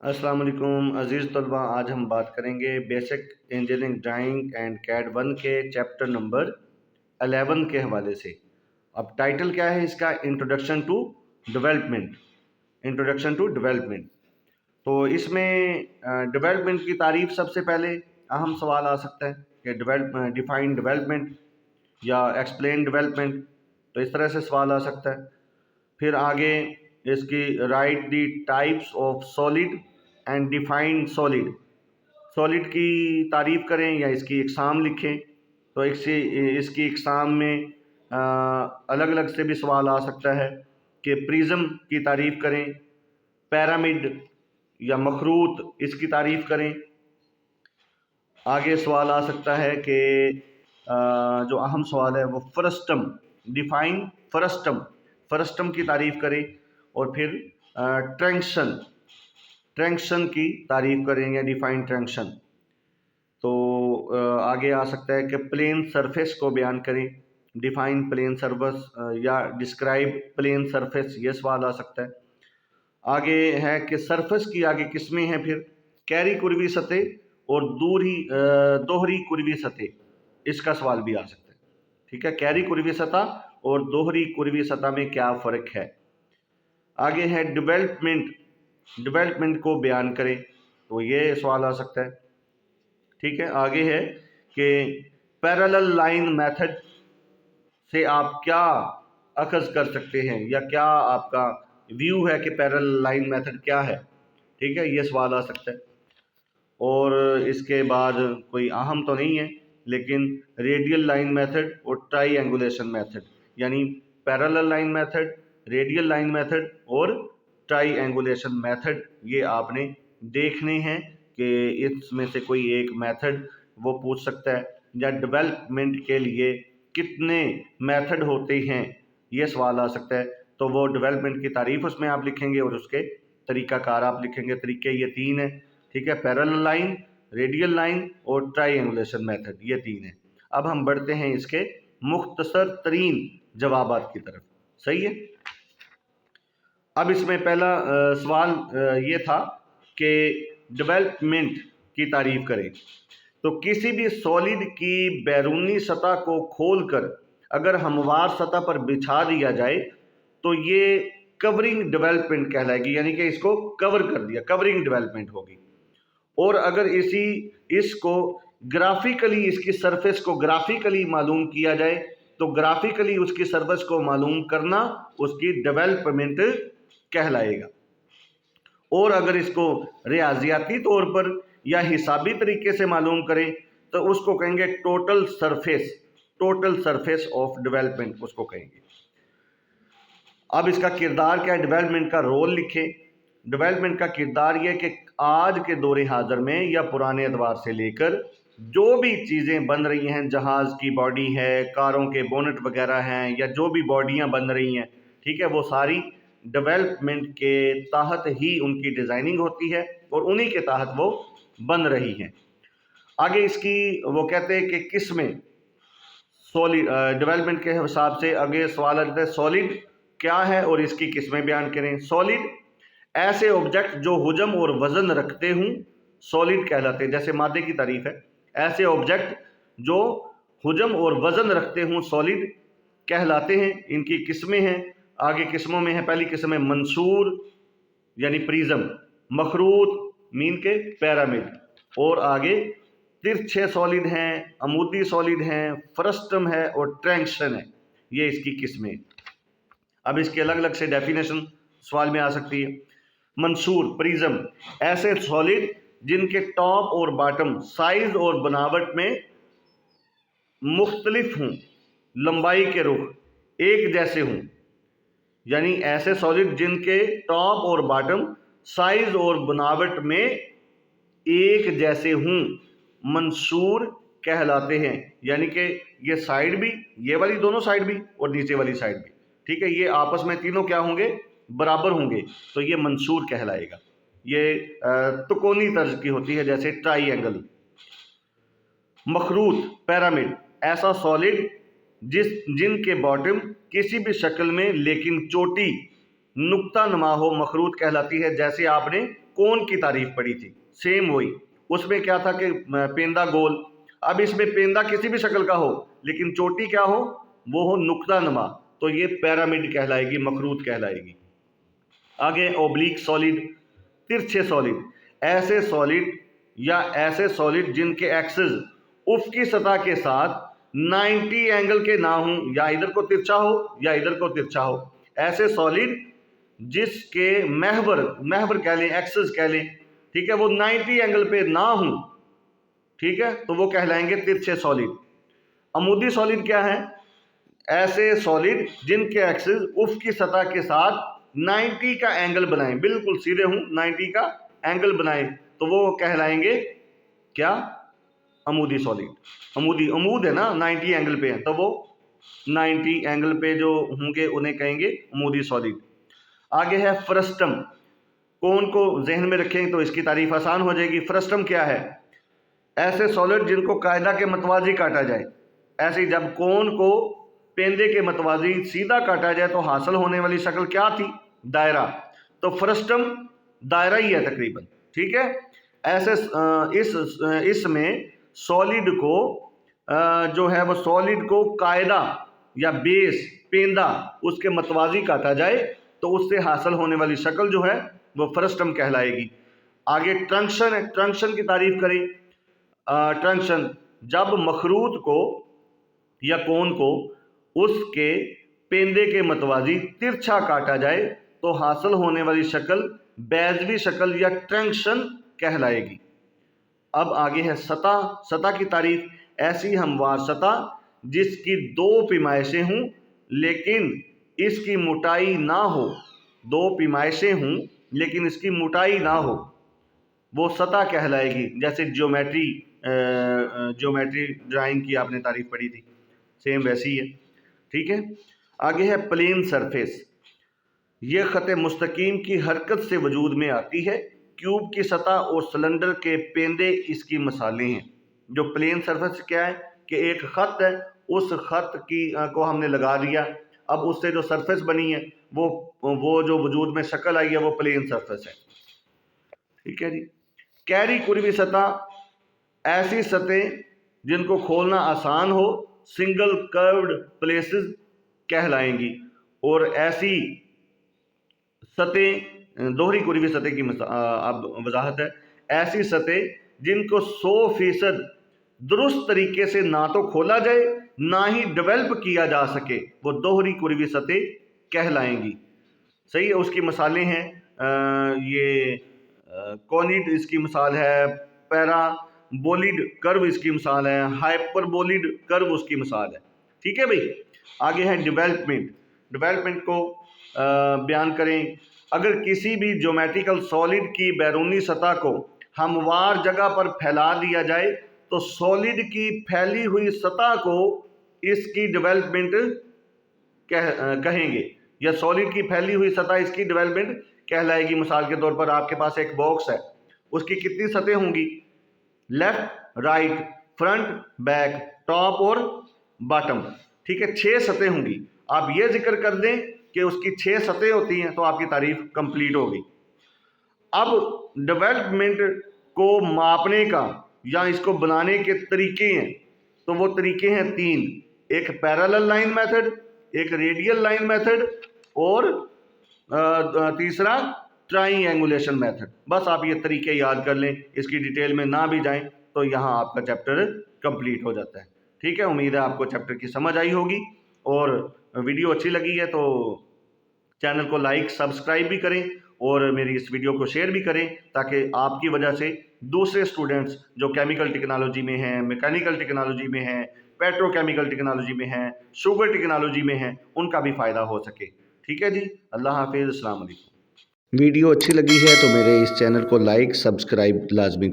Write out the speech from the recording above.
अस्सलाम वालेकुम अज़ीज़ तलबा। आज हम बात करेंगे basic engineering drawing and CAD 1 के चैप्टर नंबर 11 के हवाले से। अब टाइटल क्या है इसका? Introduction to development. Introduction to development. तो इसमें डेवलपमेंट की तारीफ सबसे पहले अहम सवाल आ सकता है कि डिफाइन डेवलपमेंट या एक्सप्लेन डेवलपमेंट। तो इस तरह से सवाल आ सकता है। फिर आगे इसकी right the types of solid and defined solid. Solid की तारीफ करें या इसकी इकसाम लिखें। तो इसकी इकसाम में अलग अलग से भी सवाल आ सकता है कि प्रिज्म की तारीफ करें, पैरामिड या मखरूत इसकी तारीफ करें। आगे सवाल आ सकता है कि जो अहम सवाल है वो फ्रस्टम, डिफाइन फ्रस्टम, फ्रस्टम की तारीफ करें। और फिर ट्रैंक्शन, ट्रैंक्शन की तारीफ करें या डिफाइन ट्रैंक्शन। तो आगे आ सकता है कि प्लेन सरफेस को बयान करें, डिफाइन प्लेन सरफेस या डिस्क्राइब प्लेन सरफेस, ये सवाल आ सकता है। आगे है कि सरफेस की आगे किस्में हैं, फिर कैरी कुरवी सतह और दोहरी कुरवी सतह, इसका सवाल भी आ सकता है। ठीक है, कैरी कुरवी सतह और दोहरी कुरवी सतह में क्या फ़र्क है। आगे है डेवलपमेंट, डेवलपमेंट को बयान करें, तो ये सवाल आ सकता है। ठीक है, आगे है कि पैरेलल लाइन मेथड से आप क्या अखज़ कर सकते हैं या क्या आपका व्यू है कि पैरेलल लाइन मेथड क्या है। ठीक है, ये सवाल आ सकता है। और इसके बाद कोई अहम तो नहीं है, लेकिन रेडियल लाइन मेथड और ट्राईएंगुलेशन मेथड, यानी parallel line method, radial line method और ट्राईएंगुलेशन मेथड, ये आपने देखने हैं कि इसमें से कोई एक मेथड वो पूछ सकता है। या डेवलपमेंट के लिए कितने मेथड होते हैं, ये सवाल आ सकता है। तो वो डेवलपमेंट की तारीफ उसमें आप लिखेंगे और उसके तरीक़ाकार आप लिखेंगे। तरीके ये 3 हैं। ठीक है, पैरेलल लाइन, रेडियल लाइन और ट्राईएंगुलेशन मेथड, ये 3 है। अब हम बढ़ते हैं इसके मुख्तसर तरीन जवाबात की तरफ। सही है। अब इसमें पहला सवाल ये था कि डेवलपमेंट की तारीफ करें। तो किसी भी सॉलिड की बैरूनी सतह को खोलकर अगर हमवार सतह पर बिछा दिया जाए तो ये कवरिंग डेवलपमेंट कहलाएगी, यानी कि इसको कवर कर दिया, कवरिंग डेवलपमेंट होगी। और अगर इसको ग्राफिकली, इसकी सरफेस को ग्राफिकली मालूम किया जाए तो ग्राफिकली उसकी सरफेस को मालूम करना उसकी डेवलपमेंट कहलाएगा। और अगर इसको रियाजियाती तौर पर या हिसाबी तरीके से मालूम करें तो उसको कहेंगे total surface, total surface of development उसको कहेंगे। अब इसका किरदार क्या है, डेवलपमेंट का रोल लिखें। डेवलपमेंट का किरदार यह कि आज के दौरे हाजिर में या पुराने एतबार से लेकर जो भी चीज़ें बन रही हैं, जहाज़ की बॉडी है, कारों के बोनट वगैरह हैं, या जो भी बॉडियां बन रही हैं, ठीक है, वो सारी डेवलपमेंट के तहत ही उनकी डिज़ाइनिंग होती है और उन्हीं के तहत वो बन रही हैं। आगे इसकी वो कहते हैं कि किस्में, सॉलिड डेवलपमेंट के हिसाब से आगे सवाल आता है सॉलिड क्या है और इसकी किस्में बयान करें। सॉलिड ऐसे ऑब्जेक्ट जो हुजम और वजन रखते हों सॉलिड कहलाते हैं। जैसे मादे की तारीफ है, ऐसे ऑब्जेक्ट जो हुजम और वजन रखते हों सॉलिड कहलाते हैं। इनकी किस्में हैं, आगे किस्मों में है, पहली किस्म है मंसूर यानी प्रिज्म, मखरूत मीन के पैरामिड, और आगे तिरछे सॉलिड हैं, अमूदी सॉलिड हैं, फ्रस्टम है और ट्रैंक्शन है, ये इसकी किस्में। अब इसके अलग अलग से डेफिनेशन सवाल में आ सकती है। मंसूर, प्रिज्म, ऐसे सॉलिड जिनके टॉप और बॉटम साइज और बनावट में मुख्तलिफ हों, लंबाई के रुख एक जैसे हों, यानी ऐसे सॉलिड जिनके टॉप और बॉटम साइज और बनावट में एक जैसे हों मंसूर कहलाते हैं। यानी कि ये साइड भी, ये वाली दोनों साइड भी और नीचे वाली साइड भी, ठीक है, ये आपस में तीनों क्या होंगे, बराबर होंगे, तो ये मंसूर कहलाएगा। ये त्रिकोणी तर्ज की होती है, जैसे ट्राईएंगल। मखरूत, पैरामिड, ऐसा सॉलिड जिनके बॉटम किसी भी शक्ल में लेकिन चोटी नुक्ता नुमा हो, मखरूत कहलाती है। जैसे आपने कोन की तारीफ पढ़ी थी, सेम वही। उसमें क्या था कि पेंदा गोल। अब इसमें पेंदा किसी भी शक्ल का हो लेकिन चोटी क्या हो, वो हो नुक्ता नुमा, तो ये पिरामिड कहलाएगी, मखरूत कहलाएगी। आगे ओब्लिक सॉलिड, तिरछे सॉलिड, ऐसे सॉलिड या ऐसे सॉलिड जिनके एक्सिस उफ़क़ी सतह के साथ 90 एंगल के ना हो, या इधर को तिरछा हो या इधर को तिरछा हो। ऐसे सॉलिड जिसके महवर कह लें, एक्सिस कह लें, ठीक है, वो 90 एंगल पे ना हो, ठीक है, तो वो कहलाएंगे तिरछे सॉलिड। अमूदी सॉलिड क्या है, ऐसे सॉलिड जिनके एक्सिस उफ़क़ी सतह के साथ 90 का एंगल बनाएं, बिल्कुल सीधे हूं, 90 का एंगल बनाएं, तो वो कहलाएंगे क्या, अमूदी सॉलिड। अमूद है ना, 90 एंगल पे है, तो वो 90 एंगल पे जो होंगे उन्हें कहेंगे अमूदी सॉलिड। आगे है फ्रस्टम। कोन को जहन में रखें तो इसकी तारीफ आसान हो जाएगी। फ्रस्टम क्या है, ऐसे सॉलिड जिनको कायदा के मतवाजी काटा जाए। ऐसे जब कोन को पेंदे के मतवाजी सीधा काटा जाए तो हासिल होने वाली शक्ल क्या थी, दायरा। तो फ्रस्टम दायरा ही है तकरीबन, ठीक है। ऐसे इसमें सॉलिड को जो है वो सॉलिड को कायदा या बेस पेंदा उसके मतवाजी काटा जाए तो उससे हासिल होने वाली शक्ल जो है वो फ्रस्टम कहलाएगी। आगे ट्रंक्शन है, ट्रंक्शन की तारीफ करें। ट्रंक्शन जब मखरूत को या कोन को उसके पेंदे के मतवाजी तिरछा काटा जाए तो हासिल होने वाली शक्ल बैजवी शक्ल या ट्रंक्शन कहलाएगी। अब आगे है सतह। सतह की तारीफ, ऐसी हमवार सतह जिसकी दो पैमाइशें हों लेकिन इसकी मोटाई ना हो, दो पैमाइशें हों लेकिन इसकी मोटाई ना हो, वो सतह कहलाएगी। जैसे ज्योमेट्री ड्राइंग की आपने तारीफ पढ़ी थी, सेम वैसी है, ठीक है। आगे है प्लेन सरफेस। ये ख़त मुस्तकीम की हरकत से वजूद में आती है। क्यूब की सतह और सिलेंडर के पेंदे इसकी मिसालें हैं। जो प्लेन सरफेस क्या है कि एक ख़त है, उस ख़त की को हमने लगा दिया, अब उससे जो सरफेस बनी है वो जो वजूद में शक्ल आई है वो प्लेन सरफेस है, ठीक है जी। कैरी कुरवी सतह, ऐसी सतह जिनको खोलना आसान हो, सिंगल कर्व्ड प्लेसेस कहलाएंगी। और ऐसी सतह दोहरी कुरवी सतह की अब वजाहत है। ऐसी सतह जिनको 100% दुरुस्त तरीके से ना तो खोला जाए ना ही डेवलप किया जा सके, वो दोहरी कुरवी सतह कहलाएंगी। सही है, उसकी मिसालें हैं ये कॉनिड इसकी मिसाल है, पैराबोलिड कर्व इसकी मिसाल है, हाइपरबोलिड कर्व उसकी मिसाल है, ठीक है भाई। आगे है डेवलपमेंट। डेवलपमेंट को बयान करें। अगर किसी भी ज्योमेट्रिकल सॉलिड की बैरूनी सतह को हमवार जगह पर फैला दिया जाए तो सॉलिड की फैली हुई सतह को इसकी डेवलपमेंट कहेंगे, या सॉलिड की फैली हुई सतह इसकी डेवलपमेंट कहलाएगी। मिसाल के तौर पर आपके पास एक बॉक्स है, उसकी कितनी सतह होंगी, left right front back top और बॉटम, ठीक है, 6 सतह होंगी। आप ये जिक्र कर दें कि उसकी 6 सतह होती हैं तो आपकी तारीफ कंप्लीट होगी। अब डेवलपमेंट को मापने का या इसको बनाने के तरीके हैं, तो वो तरीके हैं 3, एक पैरेलल लाइन मेथड, एक रेडियल लाइन मेथड और तीसरा ट्राइंगुलेशन मेथड। बस आप ये तरीके याद कर लें, इसकी डिटेल में ना भी जाएं तो यहाँ आपका चैप्टर कंप्लीट हो जाता है, ठीक है। उम्मीद है आपको चैप्टर की समझ आई होगी, और वीडियो अच्छी लगी है तो चैनल को लाइक सब्सक्राइब भी करें और मेरी इस वीडियो को शेयर भी करें, ताकि आपकी वजह से दूसरे स्टूडेंट्स जो केमिकल टेक्नोलॉजी में हैं, मैकेनिकल टेक्नोलॉजी में हैं, पेट्रोकेमिकल टेक्नोलॉजी में हैं, शुगर टेक्नोलॉजी में हैं, उनका भी फ़ायदा हो सके, ठीक है जी। अल्लाह हाफिज़, अस्सलाम वालेकुम। वीडियो अच्छी लगी है तो मेरे इस चैनल को लाइक सब्सक्राइब लाजमी